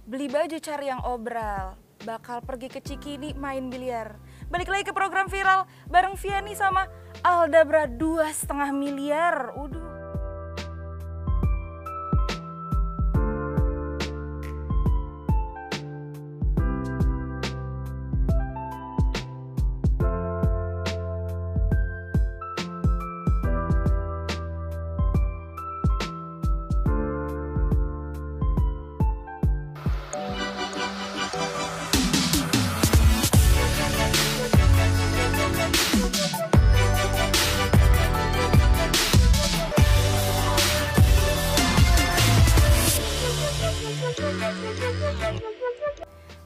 beli baju cari yang obral, bakal pergi ke Cikini main biliar. Balik lagi ke program viral bareng Vianney sama Aldabra 2,5 miliar. Uduh.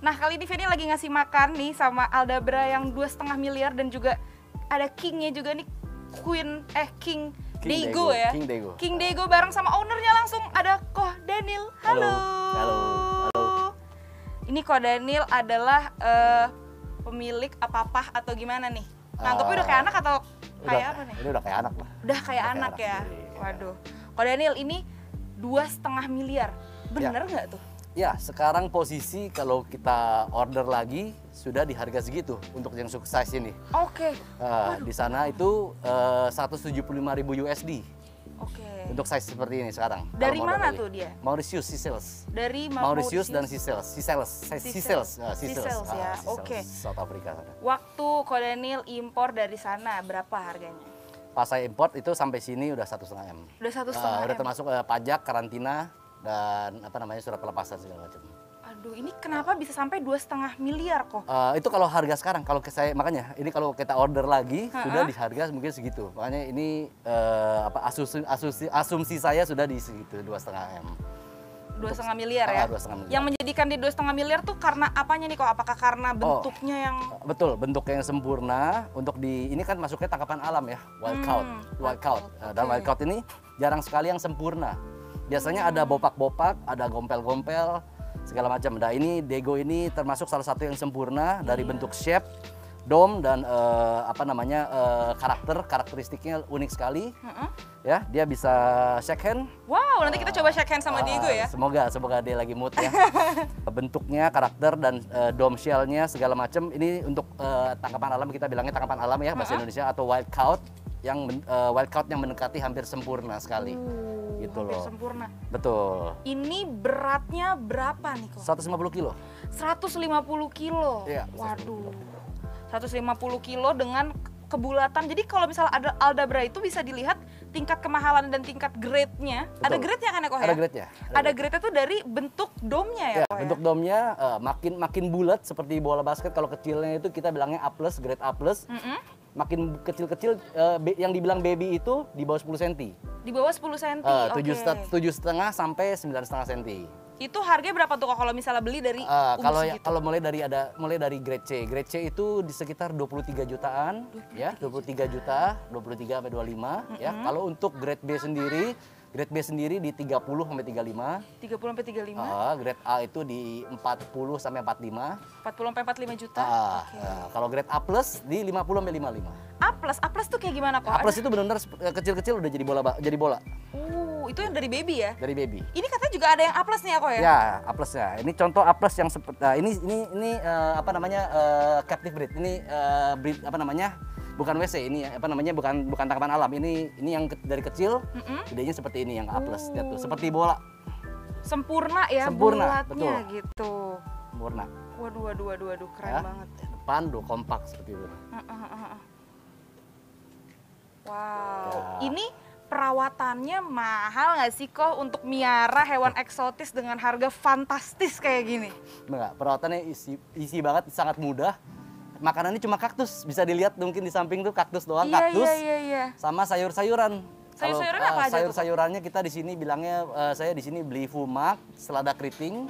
Nah, kali ini Vianney lagi ngasih makan nih sama Aldabra yang 2,5 miliar dan juga ada Kingnya juga nih, King Daego ya. King Daego bareng sama ownernya langsung ada Ko Daniel. Halo. Halo. Ini Ko Daniel adalah pemilik apa-apa atau gimana nih? Nganggepnya udah kayak anak atau kayak apa nih? Ini udah kayak anak lah. Udah kayak anak ya. Waduh. Ko Daniel ini 2,5 miliar. Bener nggak tuh? Ya, sekarang posisi kalau kita order lagi sudah di harga segitu untuk yang sukses ini. Oke. Di sana itu 175.000 USD. Oke. Untuk size seperti ini sekarang. Dari mana tuh dia? Mauritius, Seychelles. Dari Mauritius dan Seychelles. Seychelles ya. Oke. South Africa. Waktu Ko Daniel impor dari sana berapa harganya? Pas saya import itu sampai sini udah 1,5 M. Udah 1,5 M. Udah termasuk pajak, karantina, dan surat pelepasan segala macam. Aduh, ini kenapa bisa sampai 2,5 miliar kok? Itu kalau harga sekarang, kalau saya makanya ini kalau kita order lagi sudah di harga mungkin segitu. Makanya ini asumsi saya sudah di segitu 2,5 M. 2,5 miliar ya? 2,5 miliar. Yang menjadikan di 2,5 miliar tuh karena apanya nih kok? Apakah karena bentuknya yang... Betul, bentuknya yang sempurna. Untuk ini kan masuknya tangkapan alam ya, wild caught. Dan wild caught ini jarang sekali yang sempurna. Biasanya ada bopak-bopak, ada gompel-gompel, segala macam. Nah, ini Daego ini termasuk salah satu yang sempurna dari bentuk shape, dome dan karakteristiknya unik sekali. Ya, dia bisa shake hand. Wow, nanti kita coba shake hand sama Daego ya. Semoga dia lagi mood ya. Bentuknya, karakter dan dome shell-nya segala macam. Ini untuk tangkapan alam, kita bilangnya tangkapan alam ya bahasa Indonesia, atau wild caught yang mendekati hampir sempurna sekali. Gitu hampir loh. Sempurna. Betul. Ini beratnya berapa nih kok? 150 kilo. 150 kilo. Iya. Waduh. 150 kilo dengan kebulatan. Jadi kalau misalnya ada Aldabra itu bisa dilihat tingkat kemahalan dan tingkat grade-nya. Ada grade-nya kan ya kok ya? Ada grade-nya. Ada grade-nya tuh dari bentuk dome-nya ya kok ya? Bentuk dome-nya makin bulat seperti bola basket. Kalau kecilnya itu kita bilangnya A+, grade A+. Makin kecil-kecil yang dibilang baby itu di bawah 10 cm. Di bawah 10 cm. 7,5 sampai 9,5 cm. Itu harganya berapa tuh kok kalau misalnya beli dari kalau mulai dari grade C. Grade C itu di sekitar 23 jutaan, 23 juta, 23 sampai 25 ya. Kalau untuk grade B sendiri di 30 sampai 35. 30 sampai 35. Grade A itu di 40 sampai 45. 40 sampai 45 juta. Kalau grade A+ di 50 sampai 55. A+ tuh kayak gimana kok? A+ itu benar-benar kecil-kecil udah jadi bola. Itu yang dari baby ya? Dari baby. Ini katanya juga ada yang A+ nih aku ya? Ya, A+ ya. Ini contoh A+ yang seperti ini captive breed. Ini breed bukan WC, ini bukan tangkapan alam. Ini yang dari kecil, gedenya seperti ini yang A+. Lihat tuh, seperti bola. Sempurna ya, bulatnya betul. Gitu. Sempurna. Waduh, keren banget. Depan kompak seperti itu. Wow, ini perawatannya mahal nggak sih kok untuk miara hewan eksotis dengan harga fantastis kayak gini? Enggak, perawatannya easy banget, sangat mudah. Makanannya cuma kaktus, bisa dilihat mungkin di samping tuh kaktus doang, kaktus. Iya. Sama sayur-sayuran. Sayur-sayuran apa aja tuh? Sayur-sayurannya kita di sini bilangnya, saya di sini beli fumak, selada keriting,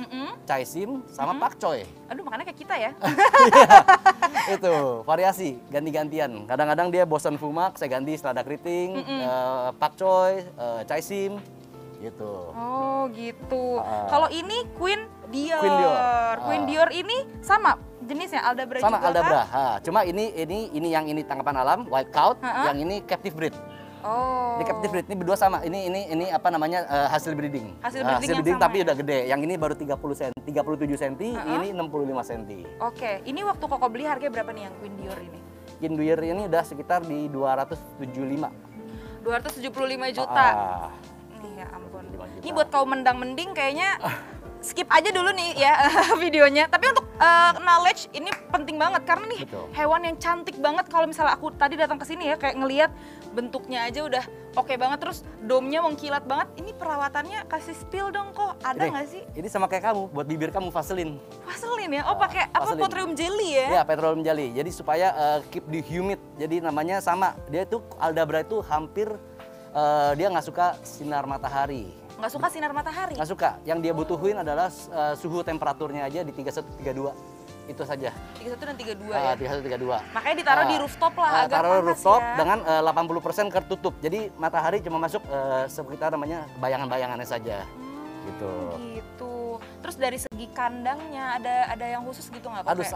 caisim, sama pakcoy. Aduh, makannya kayak kita ya. Itu variasi, ganti-gantian. Kadang-kadang dia bosan fumak, saya ganti selada keriting, pakcoy, caisim, gitu. Oh gitu. Kalau ini Queen Dior. Queen Dior ini sama jenisnya Aldabra sama juga Aldabra. kan? Cuma ini tangkapan alam, wild caught, yang ini captive breed. Oh. Ini captive breed, ini berdua sama. Ini apa namanya hasil breeding. Hasil breeding, hasil breeding sama tapi ya? udah gede. Yang ini baru 37 cm, ini 65 cm. Oke, ini waktu Koko beli harganya berapa nih yang Queen Dior ini? Queen Dior ini udah sekitar di 275. 275 juta. Nih ya ampun. Ini buat kaum mendang-mending kayaknya skip aja dulu nih ya videonya. Tapi untuk knowledge ini penting banget karena nih hewan yang cantik banget. Kalau misalnya aku tadi datang ke sini ya kayak ngelihat bentuknya aja udah oke banget, terus domnya mengkilat banget. Ini perawatannya kasih spill dong kok. Ada nggak sih? Ini sama kayak kamu, buat bibir kamu Vaseline. Vaseline ya? Oh pakai apa? Petroleum jelly ya? Iya, petroleum jelly. Jadi supaya keep the humid. Jadi namanya sama. Dia itu Aldabra itu hampir dia nggak suka sinar matahari. Nggak suka sinar matahari? Nggak suka. Yang dia butuhin adalah suhu temperaturnya aja di 31, 32. Itu saja. 31 dan 32 ya? 31, 32. Makanya ditaruh di rooftop lah agar taruh panas rooftop ya? dengan 80% tertutup. Jadi matahari cuma masuk sekitar namanya bayangan-bayangannya saja. Gitu. Gitu. Terus dari segi kandangnya ada yang khusus gitu nggak? Harus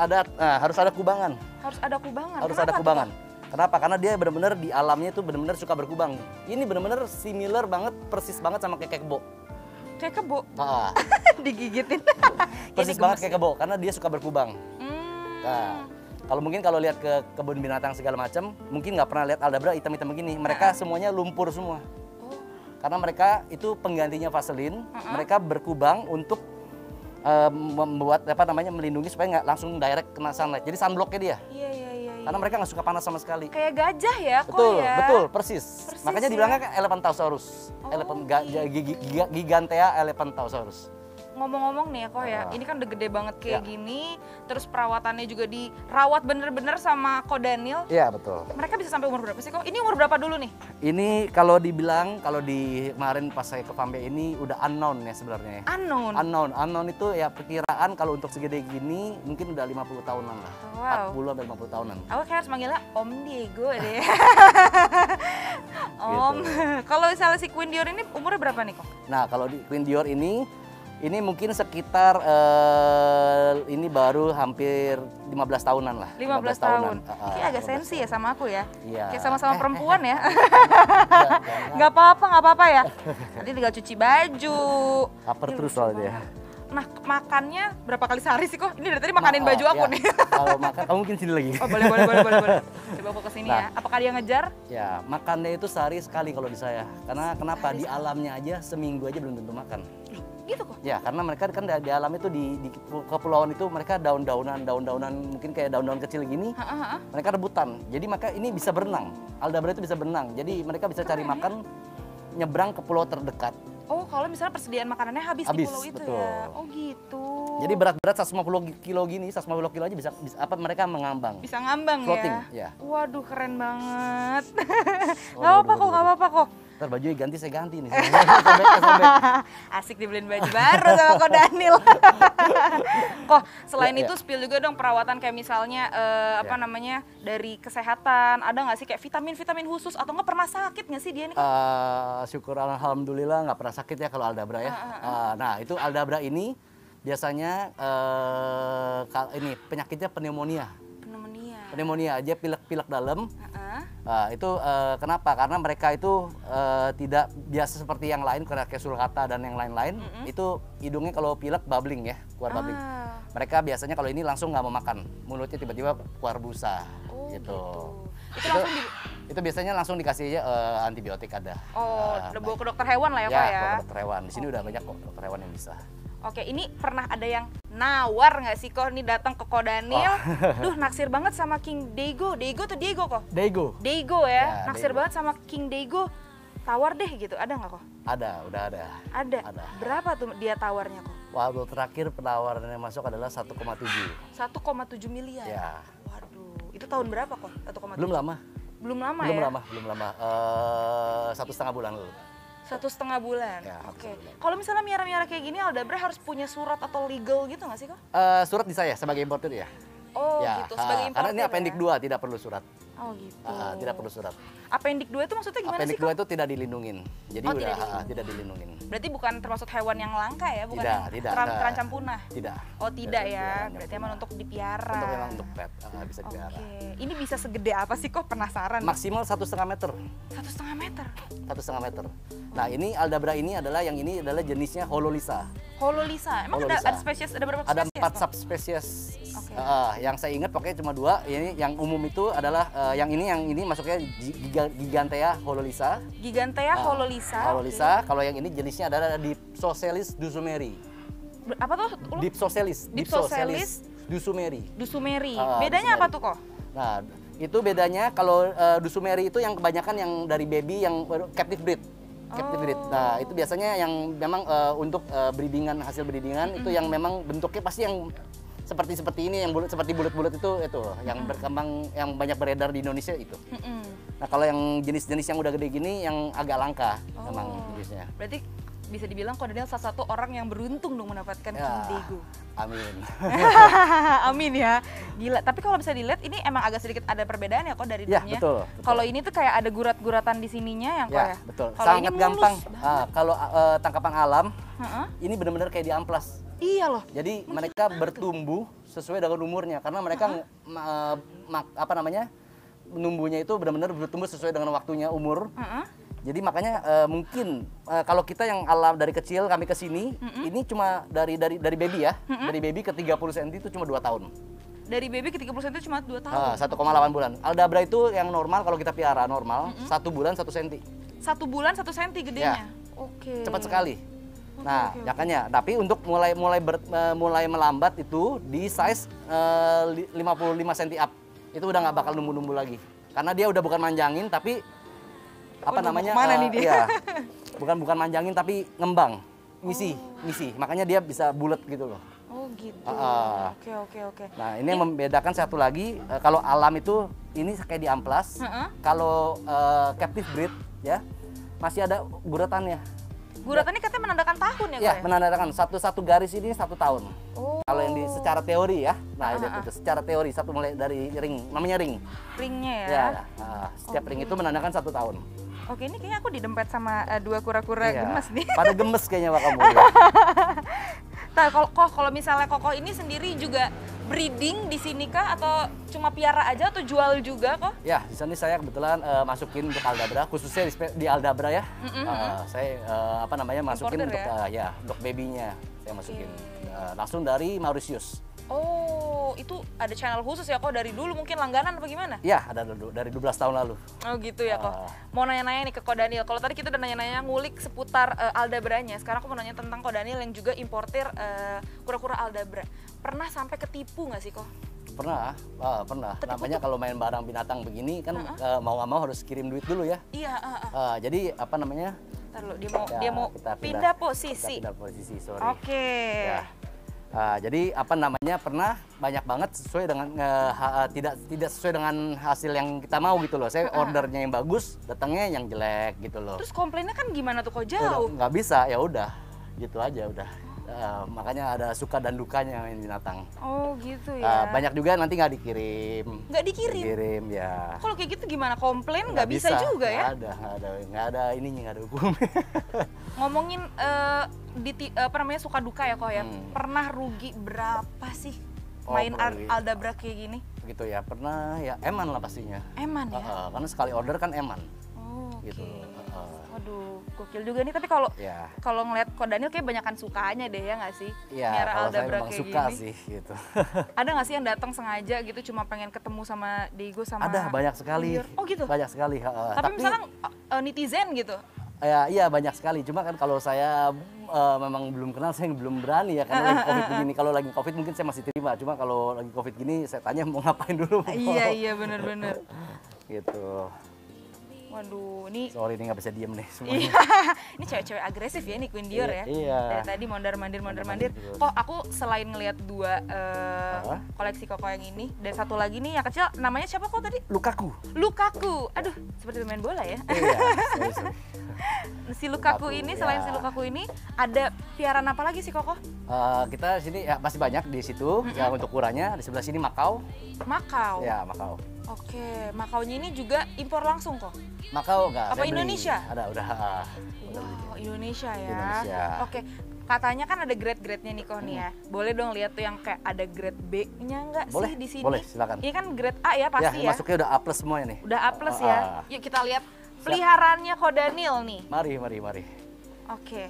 ada kubangan. Harus ada kubangan? Harus ada kubangan. Kenapa? Karena dia benar-benar di alamnya itu benar-benar suka berkubang. Ini benar-benar similar banget, persis banget sama kayak kebo. Kayak kebo? Digigitin. Persis banget kayak kebo, karena dia suka berkubang. Nah, kalau lihat ke kebun binatang segala macam, mungkin nggak pernah lihat Aldabra hitam-hitam begini. Mereka semuanya lumpur semua. Karena mereka itu penggantinya Vaseline. Mereka berkubang untuk membuat melindungi supaya nggak langsung direct kena sunlight. Jadi sunblocknya dia. Iya. Karena mereka nggak suka panas sama sekali. Kayak gajah ya kok betul, ya? Betul, persis. Makanya ya? dibilangnya kan Elephantosaurus. Gigantea Elephantosaurus. Ngomong-ngomong nih ya kok ya, ini kan udah gede banget kayak gini, terus perawatannya juga dirawat bener-bener sama Ko Daniel. Iya betul. Mereka bisa sampai umur berapa sih kok? Ini umur berapa dulu nih? Ini kalau dibilang, kalau di kemarin pas saya ke Fambe ini udah unknown ya sebenarnya. Unknown itu ya perkiraan kalau untuk segede gini mungkin udah 50 tahunan lah. Wow. 40 sampai 50 tahunan. Aku kayak harus manggilnya Om Diego deh. Om. Gitu. Kalau misalnya si Queen Dior ini umurnya berapa nih kok? Nah kalau di Queen Dior ini mungkin sekitar ini baru hampir 15 tahunan lah. 15 tahun. Kayak agak sensi ya sama aku ya. Iya. Kayak sama-sama perempuan ya. Nggak apa-apa ya. Nanti tinggal cuci baju. Laper terus soalnya. Nah, makannya berapa kali sehari sih kok? Ini dari tadi makanin baju aku nih. Kalau makan, kamu mungkin sini lagi. Oh, boleh. Coba aku kesini ya. Apakah dia ngejar? Ya, makannya itu sehari sekali kalau di saya. Karena kenapa? Di alamnya aja seminggu aja belum tentu makan. Gitu kok? Ya, karena mereka kan di alam itu di kepulauan itu mereka daun-daunan mungkin kayak daun-daun kecil gini. Mereka rebutan. Jadi maka ini bisa berenang. Aldabra itu bisa berenang. Jadi mereka bisa cari makan nyebrang ke pulau terdekat. Oh, kalau misalnya persediaan makanannya habis di pulau itu betul. ya. Oh, gitu. Jadi berat-berat 150 kilo gini, 150 kilo aja bisa apa mereka mengambang. Bisa ngambang floating, ya. Ya. Waduh, keren banget. Gak apa-apa kok. Ntar bajunya ganti, saya ganti nih. Asik dibeliin baju baru sama Ko Daniel. Kok selain itu spill juga dong perawatan kayak misalnya dari kesehatan, ada nggak sih kayak vitamin khusus atau nggak pernah sakit nggak sih dia nih? Syukur alhamdulillah nggak pernah sakit ya kalau Aldabra ya. Nah itu Aldabra ini biasanya ini penyakitnya pneumonia. Pneumonia aja, pilek-pilek dalam. Itu kenapa? Karena mereka itu tidak biasa seperti yang lain, kayak sulcata dan yang lain-lain. Itu hidungnya kalau pilek bubbling ya, keluar bubbling. Mereka biasanya kalau ini langsung nggak mau makan, mulutnya tiba-tiba keluar busa. Gitu. Itu biasanya langsung dikasih aja antibiotik ada. Bawa ke dokter hewan lah ya Pak ya? Ya, ke dokter hewan. Di sini udah banyak kok dokter hewan yang bisa. Oke, ini pernah ada yang nawar nggak sih kok ini datang ke Ko Daniel? Duh, naksir banget sama King Daego. Daego tuh Diego kok? Daego ya, naksir banget sama King Daego. Tawar deh gitu, ada nggak kok? Udah ada. Ada? Berapa tuh dia tawarnya kok? Waktu terakhir penawarannya masuk adalah 1,7. 1,7 miliar? Ya. Waduh, itu tahun berapa kok? 1,7? Belum lama. Belum lama. 1,5 bulan lalu. 1,5 bulan. Ya, Oke. Kalau misalnya miara-miara kayak gini, Aldabra harus punya surat atau legal gitu nggak sih kok? Surat di saya sebagai importer ya. Oh ya, gitu, sebagai importer. Karena ini appendix 2 tidak perlu surat. Oh gitu. Tidak perlu surat. Appendix 2 itu maksudnya gimana sih? Appendix 2 itu tidak dilindungin. Jadi tidak dilindungin. Berarti bukan termasuk hewan yang langka ya? Bukan tidak, terancam punah? Tidak. Oh tidak ya, berarti emang untuk dipiara. Untuk memang untuk pet, bisa dipiara. Ini bisa segede apa sih kok, penasaran? Maksimal 1,5 meter. 1,5 meter? 1,5 meter. Nah ini Aldabra ini adalah jenisnya Hololisa. Hololisa, emang Hololisa. ada spesies, ada berapa spesies? Ada 4 subspesies. Yang saya ingat pokoknya cuma 2. Ini yang umum itu adalah yang ini masuknya Gigantea Hololisa. Gigantea Hololisa. Hololisa. Kalau yang ini jenisnya adalah Dipsocelis dusumeri. Apa tuh? Dipsocelis dusumeri. Dusumeri. Bedanya apa tuh kok? Nah, itu bedanya kalau dusumeri itu yang kebanyakan yang dari baby yang captive breed. Captive breed. Nah, itu biasanya yang memang untuk hasil breedingan itu yang memang bentuknya pasti yang seperti ini, yang seperti bulat-bulat itu yang berkembang, yang banyak beredar di Indonesia itu. Nah, kalau yang jenis-jenis yang udah gede gini yang agak langka memang jenisnya. Berarti bisa dibilang Ko Daniel salah satu orang yang beruntung dong mendapatkan King Daegu. Amin. Amin ya. Gila, tapi kalau bisa dilihat ini emang agak sedikit ada perbedaan ya kok dari dunia. Ya, betul. Kalau ini tuh kayak ada gurat-guratan di sininya yang ya. Betul. Kalo sangat gampang. Kalau tangkapan alam, ini benar-benar kayak diamplas. Iya loh. Jadi mereka bertumbuh sesuai dengan umurnya karena mereka menumbuhnya itu benar-benar bertumbuh sesuai dengan waktunya umur. Jadi makanya mungkin kalau kita yang alam dari kecil kami ke sini, ini cuma dari baby ya. Dari baby ke 30 cm itu cuma 2 tahun. Dari baby ke 30 cm itu cuma 2 tahun? 1,8 bulan. Aldabra itu yang normal kalau kita piara normal, 1 bulan 1 cm. 1 bulan 1 cm gedenya? Ya. Oke. Cepat sekali. Nah, makanya, tapi untuk mulai melambat itu di size 55 cm up. Itu udah nggak bakal numbu-numbu lagi. Karena dia udah bukan manjangin tapi bukan manjangin tapi ngembang. Misi. Makanya dia bisa bulat gitu loh. Oh gitu. Oke. Nah, ini yang membedakan satu lagi kalau alam itu ini kayak diamplas. Kalau captive breed ya masih ada guratannya. Guratannya katanya menandakan tahun ya? Ya, menandakan satu garis ini 1 tahun. Kalau yang secara teori ya, nah itu secara teori mulai dari ring, namanya ring. Ringnya ya? Ya, setiap ring itu menandakan 1 tahun. Oke, ini kayaknya aku didempet sama 2 kura-kura gemes nih. Pada gemes kayaknya Pak kamu. Nah, kalau misalnya Koko ini sendiri juga breeding di sini kah atau cuma piara aja atau jual juga kok? Ya, di sini saya kebetulan masukin untuk Aldabra, khususnya di Aldabra ya. Saya masukin untuk untuk babynya saya masukin langsung dari Mauritius. Oh, itu ada channel khusus ya kok dari dulu mungkin langganan apa gimana? Ya, ada dari 12 tahun lalu. Oh gitu ya kok. Mau nanya-nanya nih ke Ko Daniel. Kalau tadi kita udah nanya-nanya ngulik seputar Aldabranya. Sekarang aku mau nanya tentang Ko Daniel yang juga importir kura-kura Aldabra. Pernah sampai ketipu nggak sih kok? Pernah. Namanya kalau main barang binatang begini kan mau nggak mau harus kirim duit dulu ya. Iya. Jadi apa namanya? Ntar dia mau pindah posisi. Pindah posisi, sorry. Oke. Ya. Jadi pernah banyak banget sesuai dengan tidak sesuai dengan hasil yang kita mau gitu loh. Saya ordernya yang bagus, datangnya yang jelek gitu loh. Terus komplainnya kan gimana tuh kok jauh? Nggak bisa, ya udah gitu aja udah. Makanya ada suka dan dukanya main binatang. Oh gitu ya. Banyak juga nanti nggak dikirim. Nggak dikirim? Dikirim ya. Kalau kayak gitu gimana? Komplain nggak bisa juga ya? Nggak ada ininya, nggak ada hukumnya. Ngomongin suka duka ya kok ya. Pernah rugi berapa sih main Aldabra kayak gini? Gitu ya, pernah ya eman lah pastinya. Eman ya? Karena sekali order kan eman. Gitu. Waduh, gokil juga nih. Tapi kalau ngeliat Ko Daniel kayak banyakan sukanya deh ya nggak sih? Iya, kalau saya memang suka sih gitu. Ada nggak sih yang datang sengaja gitu cuma pengen ketemu sama Daegu sama? Ada, banyak sekali. Oh gitu? Banyak sekali. Tapi misalnya netizen gitu? Iya banyak sekali. Cuma kan kalau saya memang belum kenal, saya belum berani ya karena lagi Covid begini. Kalau lagi Covid mungkin saya masih terima. Cuma kalau lagi Covid gini saya tanya mau ngapain dulu. Iya benar-benar. Gitu. Waduh, ini... Sorry, ini nggak bisa diem nih semuanya. Ini cewek-cewek agresif ya nih Queen Dior ya? Iya. Dari tadi mondar-mandir. Kok aku selain ngelihat 2 koleksi Koko yang ini, dan satu lagi nih yang kecil, namanya siapa kok tadi? Lukaku. Aduh, seperti main bola ya? Iya, Si Lukaku ini, selain si Lukaku ini, ada piaraan apa lagi sih Koko? Kita sini ya masih banyak di situ, ya untuk kuranya. Di sebelah sini Makau. Makau? Ya, Makau. Oke, Makau-nya ini juga impor langsung kok? Makau enggak. Apa Indonesia? Ada, udah. Wow, Indonesia ya. Indonesia. Oke, katanya kan ada grade-grade-nya nih kok nih ya. Boleh dong lihat tuh yang kayak ada grade B-nya nggak sih di sini? Boleh, silakan. Ini kan grade A ya pasti ya? Masuknya udah A+ semua ini. Udah A+ ya. Yuk kita lihat peliharaannya Ko Daniel nih. Mari. Oke.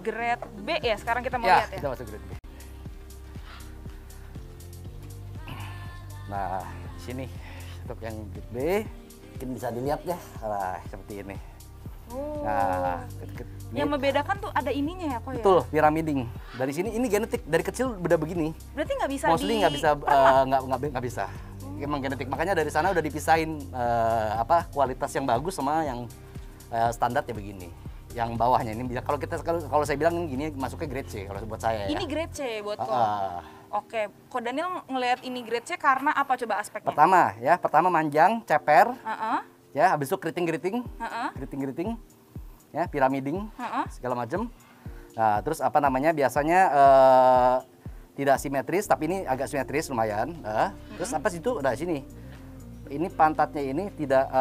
Grade B ya, sekarang kita mau lihat ya? Kita masuk grade B. Nah, sini untuk yang grade B, mungkin bisa dilihat ya, seperti ini. Oh. Nah, yang membedakan tuh ada ininya ya kok ya? Betul, pyramiding. Dari sini ini genetik, dari kecil udah begini. Berarti nggak bisa mostly nggak bisa, nggak bisa. Emang genetik, makanya dari sana udah dipisahin kualitas yang bagus sama yang standarnya begini. Yang bawahnya ini bisa, kalau saya bilang ini gini masuknya grade C kalau buat saya. Ini ya. grade C buat kok. Oke, Ko Daniel ngelihat ini grade C karena apa coba aspeknya? Pertama manjang, ceper. Ya, habis itu keriting, ya, pyramiding, segala macam. Nah, terus biasanya tidak simetris, tapi ini agak simetris lumayan. Terus situ udah sini. Ini pantatnya ini tidak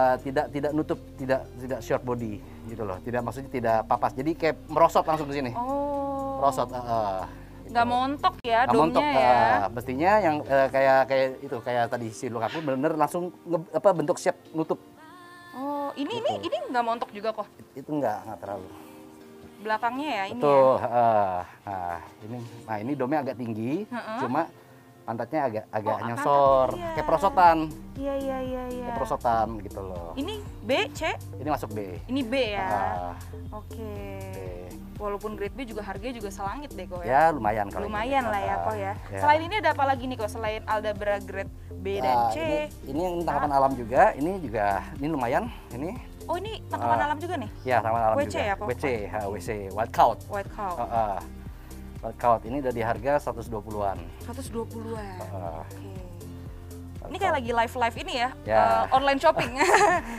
nutup, tidak short body gitu loh. Maksudnya tidak papas. Jadi kayak merosot langsung ke sini. Oh. Merosot. Nggak montok ya nggak domnya montok, ya. mestinya yang kayak tadi si Lukaku bener-bener langsung bentuk shape nutup. Oh, ini nggak montok juga kok? Itu nggak terlalu. Belakangnya ya ini. Betul. Ya? Ini domnya agak tinggi, cuma pantatnya agak nyosor, kayak perosotan. Iya. Kayak perosotan gitu loh. Ini B, C? Ini masuk B. Ini B ya. Oke. Walaupun grade B juga harganya juga selangit deh kok ya. Ya lumayan kalau. Lumayan lah ya kok ya. Selain ini ada apa lagi nih kok selain Aldabra grade B dan C? Ini yang tangkapan alam juga. Ini lumayan. Ini. Oh ini tangkapan alam juga nih? Ya tangkapan alam WC juga. ya kok? WC, white coat. White coat. White coat ini udah di harga 120-an. 120-an. Oke. Ini kayak lagi live ini ya, online shopping.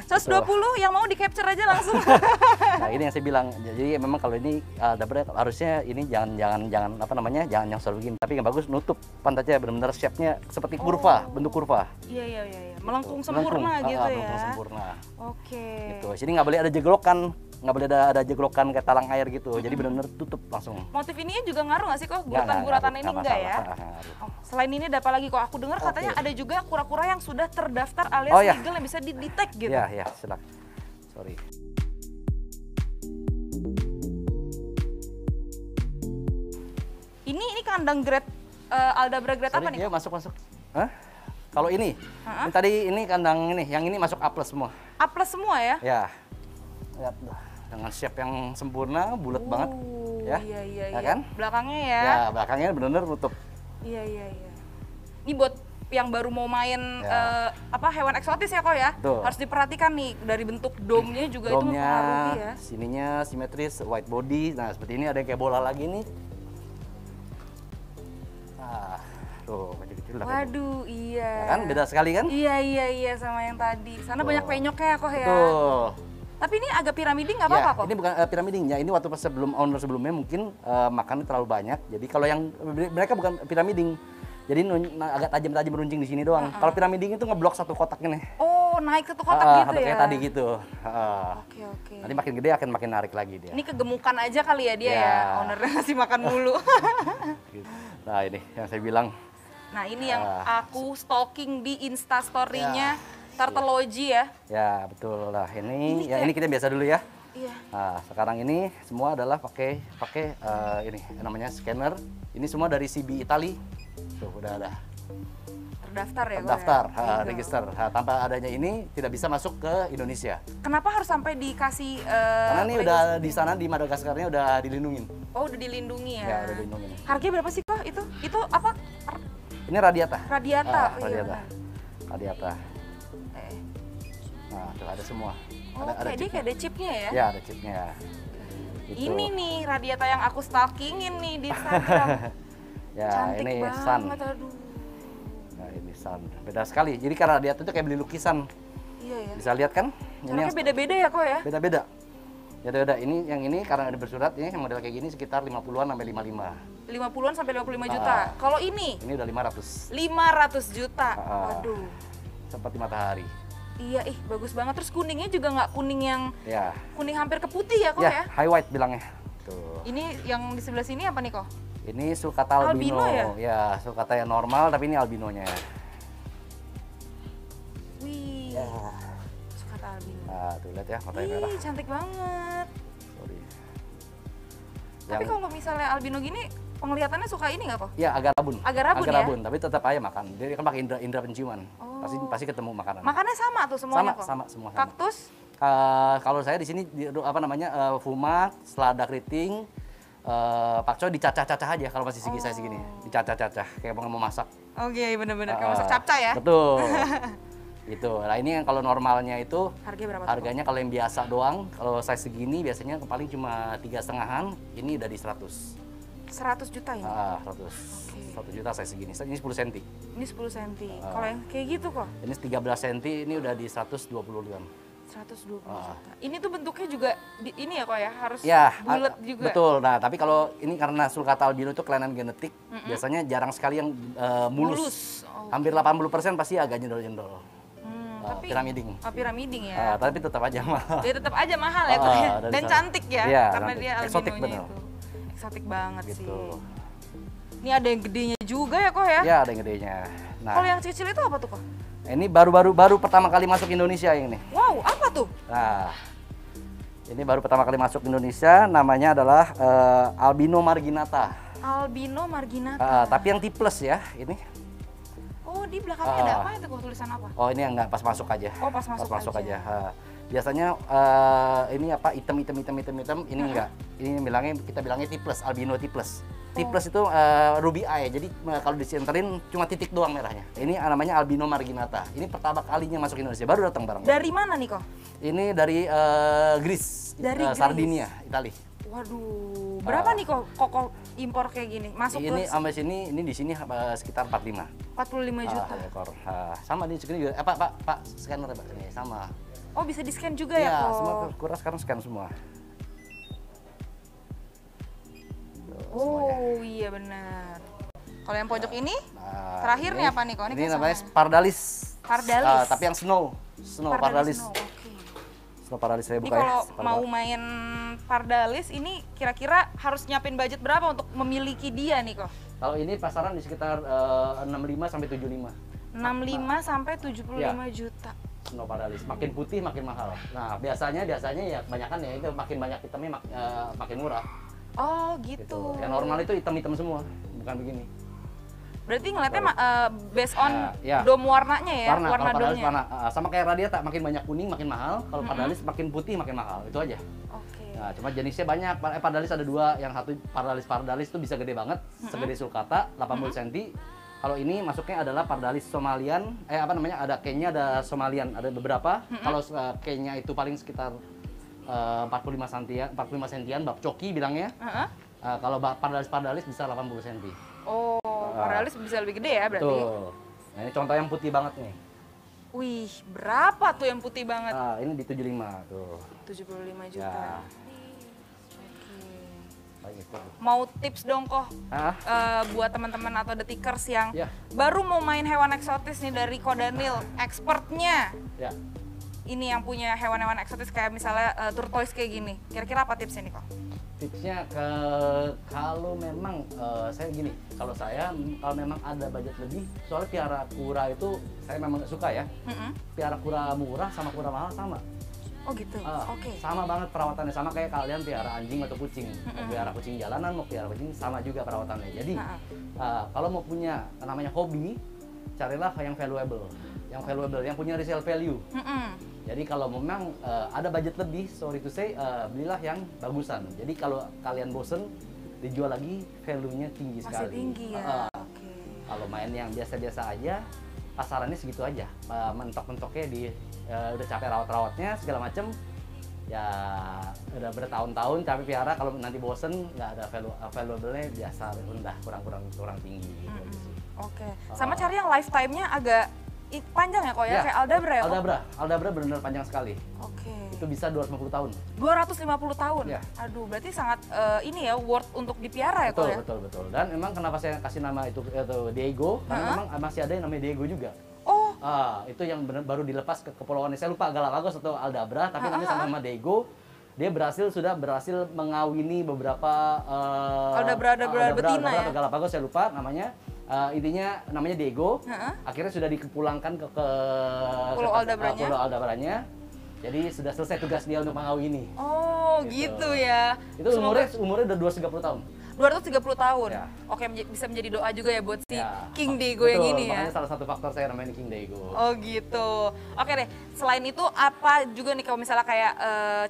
120 yang mau di capture aja langsung. Nah ini yang saya bilang, jadi memang kalau ini harusnya ini jangan nyosor begini, tapi yang bagus nutup pantatnya benar-benar shape-nya seperti kurva, bentuk kurva. Iya. Melengkung sempurna gitu ya. Melengkung sempurna. Oke. Gitu. Sini nggak boleh ada jeglokan, ada jeglokan kayak talang air gitu. Jadi benar-benar tutup langsung. Motif ini juga ngaruh nggak sih kok? Guratan ini enggak ya? Selain ini ada apa lagi kok? Aku dengar katanya ada juga kura-kura yang sudah terdaftar alias legal yang bisa di-tag gitu. Iya, silakan. Sorry. Ini kandang grade Aldabra grade apa nih? Iya, masuk. Kalau ini tadi ini kandang ini, yang ini masuk A+ semua. A+ semua ya? Ya. Lihat dengan shape yang sempurna, bulat banget. Ya. Iya. Ya kan? Belakangnya ya? Ya, belakangnya benar-benar nutup. Iya. Ini buat yang baru mau main hewan eksotis ya kok ya? Betul. Harus diperhatikan nih dari bentuk domnya juga itu mempengaruhi ya. Sininya simetris, white body. Nah, seperti ini ada kayak bola lagi nih. Tuh, kecil-kecil. Waduh, iya. Ya kan beda sekali kan? Iya sama yang tadi. Sana banyak penyoknya ya kok ya. Betul. Tapi ini agak piramiding nggak apa-apa kok? Ini bukan piramiding ya. Ini waktu owner sebelumnya mungkin makannya terlalu banyak. Jadi kalau yang mereka bukan piramiding. Jadi agak tajam-tajam meruncing di sini doang. Kalau piramiding itu ngeblok satu kotak ini. Oh, naik satu kotak gitu ya? Kayak tadi gitu. Oke. Nanti makin gede akan makin narik lagi dia. Ini kegemukan aja kali ya dia ya. Ownernya ngasih makan mulu. Nah ini yang saya bilang. Nah ini yang aku stalking di Instastory-nya Turtleology ya. Ya betul lah. Ini kita biasa dulu ya. Iya. Nah sekarang ini semua adalah pakai ini namanya scanner. Ini semua dari CB Italy. Tuh udah ada. Terdaftar ya? Terdaftar, register. Tanpa adanya ini tidak bisa masuk ke Indonesia. Kenapa harus sampai dikasih? Karena ini udah di sana di Madagaskarnya udah dilindungin. Oh udah dilindungi ya? Ya udah dilindungin. Harganya berapa sih kok itu? Itu apa? Ini radiata. Radiata. Radiata. Nah, tuh ada semua. Ada dia kayak ada chipnya ya? Ya, ada chipnya. Gitu. Ini nih radiata yang aku stalkingin nih di Instagram. Ya, cantik ini banget, sun. Aduh. Nah, ini sun. Beda sekali. Jadi karena radiata itu kayak beli lukisan. Iya ya. Bisa lihat kan? Caranya beda-beda ya kok ya? Beda-beda. Ya udah ini yang ini karena ada bersurat ini yang model kayak gini sekitar 50-an sampai 55. 50-an sampai 55 juta. Kalau ini udah 500. 500 juta. Waduh. Seperti matahari. Iya, bagus banget. Terus kuningnya juga nggak kuning yang kuning hampir ke putih ya kok ya? High white bilangnya. Tuh. Ini yang di sebelah sini apa nih kok? Ini sulcata albino ya? Sulcata yang normal tapi ini albinonya. Wih. Sulcata albino. Nah, tuh lihat ya matanya merah. Cantik banget. Sorry. Tapi kalau misalnya albino gini penglihatannya suka ini nggak kok? Iya, agak rabun. Agak rabun, tapi tetap aja makan. Dia kan pakai indera penciuman. Pasti ketemu makanan. Makannya sama tuh semuanya kok? Sama semua. Kaktus? Kalau saya di sini fumak, selada keriting, pakcoy dicacah-cacah aja kalau masih saya segini. Dicacah-cacah kayak mau masak. Oke, bener-bener kayak masak capcay ya? Betul. Gitu. Nah, ini yang kalau normalnya itu harganya kalau yang biasa doang, kalau size segini biasanya paling cuma 3,5-an, ini udah di 100. 100 juta ini? 100. 1 juta size segini. Ini 10 cm. Ini 10 cm. Kalau yang kayak gitu kok? Ini 13 cm, ini udah di 120-an. 120 juta. Ini tuh bentuknya juga ini ya kok ya, harus bulat juga. Betul. Nah, tapi kalau ini karena sulcata albino itu kelainan genetik, biasanya jarang sekali yang mulus. Hampir 80% pasti agak jendol-jendol. Piramiding. Piramiding ya. Tapi tetap aja mahal. Dia tetap aja mahal ya kok ya. Dan cantik ya, karena dia albinonya itu. Eksotik banget gitu. Sih. Ini ada yang gedenya juga ya kok ya? Iya, ada yang gedenya. Nah, kalau yang kecil itu apa tuh kok? Ini baru pertama kali masuk Indonesia yang ini. Wow, apa tuh? Nah, ini baru pertama kali masuk Indonesia, namanya adalah albino marginata. Albino marginata. Tapi yang tiples ya, ini. Oh, di belakangnya ada apa itu kok, tulisan apa? Oh, ini yang enggak pas masuk aja. Oh, pas masuk aja. Biasanya ini apa hitam, ini enggak. Ini kita bilangnya tiples, albino tiples. Tiples itu ruby eye, jadi kalau disenterin cuma titik doang merahnya. Ini namanya albino marginata. Ini pertama kalinya masuk Indonesia, baru datang barang. Dari mana nih kok? Ini dari Greece, Sardinia, Italia. Waduh, berapa nih kok impor kayak gini? Masuk ini sampai sini, ini di sini sekitar 45. 45 juta. Ekor. Sama di sini juga. Pak, scanner Pak ini sama. Oh, bisa di-scan juga ya kok? Iya, semua kurang sekarang scan semua. Oh iya benar. Kalau yang pojok ini, terakhir nih apa nih kok? Ini namanya pardalis. Pardalis. Tapi yang snow pardalis. Snow pardalis saya buka. Ini kalau mau main pardalis ini kira-kira harus nyiapin budget berapa untuk memiliki dia nih kok? Kalau ini pasaran di sekitar 65 sampai 75. 65 sampai 75 juta. Snow pardalis. Makin putih makin mahal. Nah, biasanya ya kebanyakan ya itu makin banyak hitamnya makin murah. Oh gitu. Yang normal itu hitam-hitam semua, bukan begini. Berarti ngeliatnya based on dom warnanya ya, warna domnya. Sama kayak radiata, makin banyak kuning makin mahal, kalau pardalis makin putih makin mahal, itu aja. Oke. Nah, cuma jenisnya banyak. Pardalis ada dua, yang satu pardalis itu bisa gede banget, segede sulcata, 80 cm. Kalau ini masuknya adalah pardalis Somalian, ada Kenya, ada Somalian, ada beberapa. Kalau Kenya itu paling sekitar 45 sentian, bab coki bilangnya. Kalau pardalis bisa 80 cm. Oh, pardalis bisa lebih gede ya berarti? Tuh. Nah, ini contoh yang putih banget nih. Wih, berapa tuh yang putih banget? Ini di 75 tuh. 75 juta. Ya. Mau tips dong kok buat teman-teman atau detikers yang baru mau main hewan eksotis nih dari Ko Daniel, expertnya. Ya. Ini yang punya hewan-hewan eksotis kayak misalnya tortoise kayak gini. Kira-kira apa tipsnya nih kok? Tipsnya kalau memang kalau memang ada budget lebih, soalnya piara kura itu saya memang nggak suka ya. Piara kura murah sama kura mahal sama. Oh gitu. Oke. Sama banget perawatannya, sama kayak kalian piara anjing atau kucing. Piara kucing jalanan mau piara kucing sama juga perawatannya. Jadi kalau mau punya namanya hobi, carilah yang valuable. Yang punya resale value. Jadi kalau memang ada budget lebih, sorry to say, belilah yang bagusan. Jadi kalau kalian bosen, dijual lagi, value-nya tinggi sekali. Masih tinggi ya? Kalau main yang biasa-biasa aja, pasarannya segitu aja. Mentok-mentoknya udah capek rawat-rawatnya, segala macem. Ya udah bertahun-tahun capek piara, kalau nanti bosen, nggak ada valuable-nya biasa, rendah, kurang tinggi. Gitu. Oke. Sama cari yang lifetime-nya agak panjang ya kok ya, kayak Aldabra ya? Aldabra benar-benar panjang sekali. Oke. itu bisa 250 tahun. 250 tahun? Ya. Aduh, berarti sangat ini ya, worth untuk dipiara ya betul, kok ya? Betul. Dan emang kenapa saya kasih nama itu Diego, karena memang masih ada yang namanya Diego juga. Oh. Itu yang baru dilepas ke kepulauan, saya lupa Galapagos atau Aldabra, tapi namanya sama nama Diego. Dia sudah berhasil mengawini beberapa Aldabra betina ya? atau Galapagos, saya lupa namanya. Intinya namanya Diego. Akhirnya sudah dipulangkan ke Pulau Aldabranya. Jadi sudah selesai tugas dia untuk mengawini. Oh, gitu ya. Itu umurnya udah 230 tahun. 230 tahun. Ya. Oke, bisa menjadi doa juga ya buat si Ya. King Diego yang ini ya. Makanya salah satu faktor saya namanya King Diego. Oh gitu. Oke deh, selain itu apa juga nih kalau misalnya kayak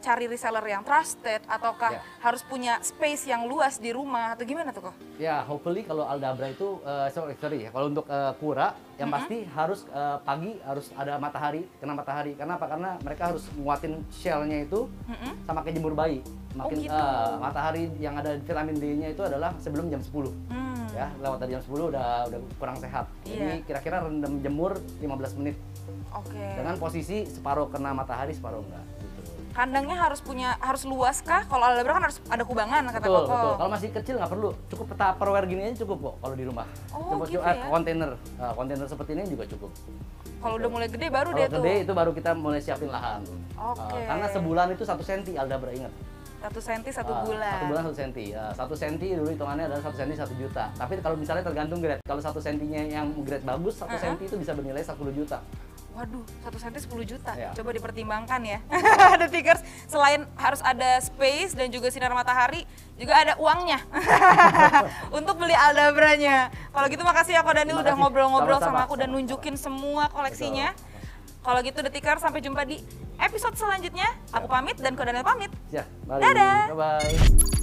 cari reseller yang trusted ataukah harus punya space yang luas di rumah atau gimana tuh kok? Ya, hopefully kalau Aldabra itu, sorry ya, kalau untuk kura yang pasti harus pagi harus ada matahari, kena matahari. Karena apa? Karena mereka harus nguatin shell-nya itu sama kayak jemur bayi. Makin matahari yang ada vitamin D-nya itu adalah sebelum jam 10. Ya, lewat dari jam 10 udah kurang sehat. Jadi kira-kira rendam jemur 15 menit. Oke. Dengan posisi separuh kena matahari, separuh enggak. Gitu. Kandangnya harus luas kah? Kalau Aldabra kan harus ada kubangan kata Koko. Betul. Kalau masih kecil nggak perlu. Cukup Tupperware gini aja cukup kok kalau di rumah. Oh, gitu ya? Kontainer seperti ini juga cukup. Kalau udah mulai gede baru deh tuh. Kalau gede itu baru kita mulai siapin lahan. Oke. Karena sebulan itu 1 senti Aldabra, ingat. 1 senti 1 bulan. 1 bulan 1 senti. 1 senti dulu hitungannya adalah 1 senti 1 juta. Tapi kalau misalnya tergantung grade. Kalau 1 sentinya yang grade bagus, 1 senti itu bisa bernilai 10 juta. Waduh, 1 senti 10 juta. Ya. Coba dipertimbangkan ya. Ada Tikers, selain harus ada space dan juga sinar matahari, juga ada uangnya untuk beli Aldabranya. Kalau gitu makasih ya Ko Daniel udah ngobrol-ngobrol sama aku dan nunjukin semua koleksinya. Kalau gitu The Tikers, sampai jumpa di episode selanjutnya. Aku pamit dan Ko Daniel pamit. Ya, Dadah. Bye-bye.